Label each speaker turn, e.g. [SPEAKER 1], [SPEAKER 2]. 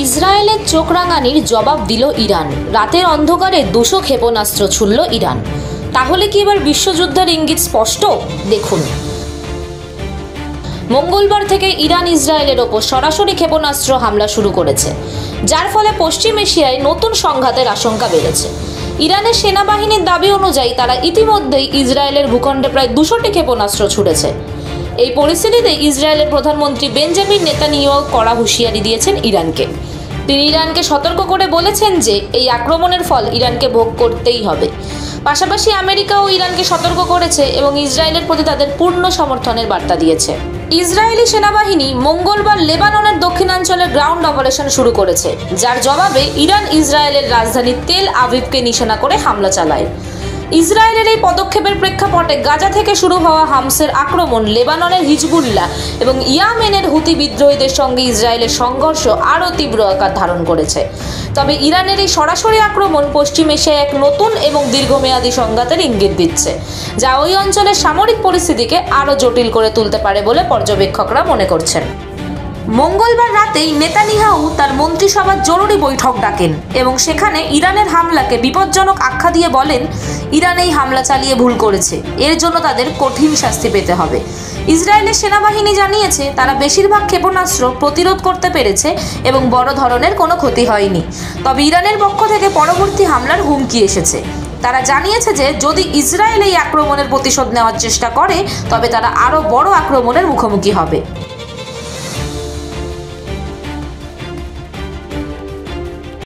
[SPEAKER 1] ইসরায়েলের চোখ রাঙানির জবাব দিল ইরান। রাতের অন্ধকারে 200 ক্ষেপণাস্ত্র ছুড়ল ইরান। তাহলে কি এবার বিশ্বযুদ্ধের ইঙ্গিত স্পষ্ট? দেখুন, মঙ্গলবার থেকে ইরান ইসরায়েলের ওপর সরাসরি ক্ষেপণাস্ত্র হামলা শুরু করেছে, যার ফলে পশ্চিম এশিয়ায় নতুন সংঘাতের আশঙ্কা বেড়েছে। ইরানের সেনাবাহিনীর দাবি অনুযায়ী তারা ইতিমধ্যেই ইসরায়েলের ভূখণ্ডে প্রায় 200টি ক্ষেপণাস্ত্র ছুড়েছে। এই পরিস্থিতিতে ইসরায়েলের প্রধানমন্ত্রী বেঞ্জামিন নেতানিয়াহু কড়া হুঁশিয়ারি দিয়েছেন ইরানকে। তিনি ইরানকে সতর্ক করে বলেছেন যে এই আক্রমণের ফল ইরানকে ভোগ করতেই হবে। পাশাপাশি আমেরিকাও ইরানকে সতর্ক করেছে এবং ইসরায়েলের প্রতি তাদের পূর্ণ সমর্থনের বার্তা দিয়েছে। ইসরায়েলি সেনাবাহিনী মঙ্গলবার লেবাননের দক্ষিণাঞ্চলে গ্রাউন্ড অপারেশন শুরু করেছে, যার জবাবে ইরান ইসরায়েলের রাজধানী তেল আভিভকে নিশানা করে হামলা চালায়। ইসরায়েলের এই পদক্ষেপের প্রেক্ষাপটে গাজা থেকে শুরু হওয়া হামাসের আক্রমণ, লেবাননের হিজবুল্লাহ এবং ইয়েমেনের হুতি বিদ্রোহীদের সঙ্গে ইসরায়েলের সংঘর্ষ আরও তীব্র আকার ধারণ করেছে। তবে ইরানের এই সরাসরি আক্রমণ পশ্চিম এশিয়ায় এক নতুন এবং দীর্ঘমেয়াদী সংঘাতের ইঙ্গিত দিচ্ছে, যা ওই অঞ্চলের সামরিক পরিস্থিতিকে আরও জটিল করে তুলতে পারে বলে পর্যবেক্ষকরা মনে করছেন। মঙ্গলবার রাতেই নেতানিয়াহু তার মন্ত্রিসভার জরুরি বৈঠক ডাকেন এবং সেখানে ইরানের হামলাকে বিপজ্জনক আখ্যা দিয়ে বলেন, ইরান এই হামলা চালিয়ে ভুল করেছে, এর জন্য তাদের কঠিন শাস্তি পেতে হবে। ইসরায়েলের সেনাবাহিনী জানিয়েছে তারা বেশিরভাগ ক্ষেপণাস্ত্র প্রতিরোধ করতে পেরেছে এবং বড় ধরনের কোনো ক্ষতি হয়নি। তবে ইরানের পক্ষ থেকে পরবর্তী হামলার হুমকি এসেছে। তারা জানিয়েছে যে যদি ইসরায়েল এই আক্রমণের প্রতিশোধ নেওয়ার চেষ্টা করে তবে তারা আরও বড় আক্রমণের মুখোমুখি হবে।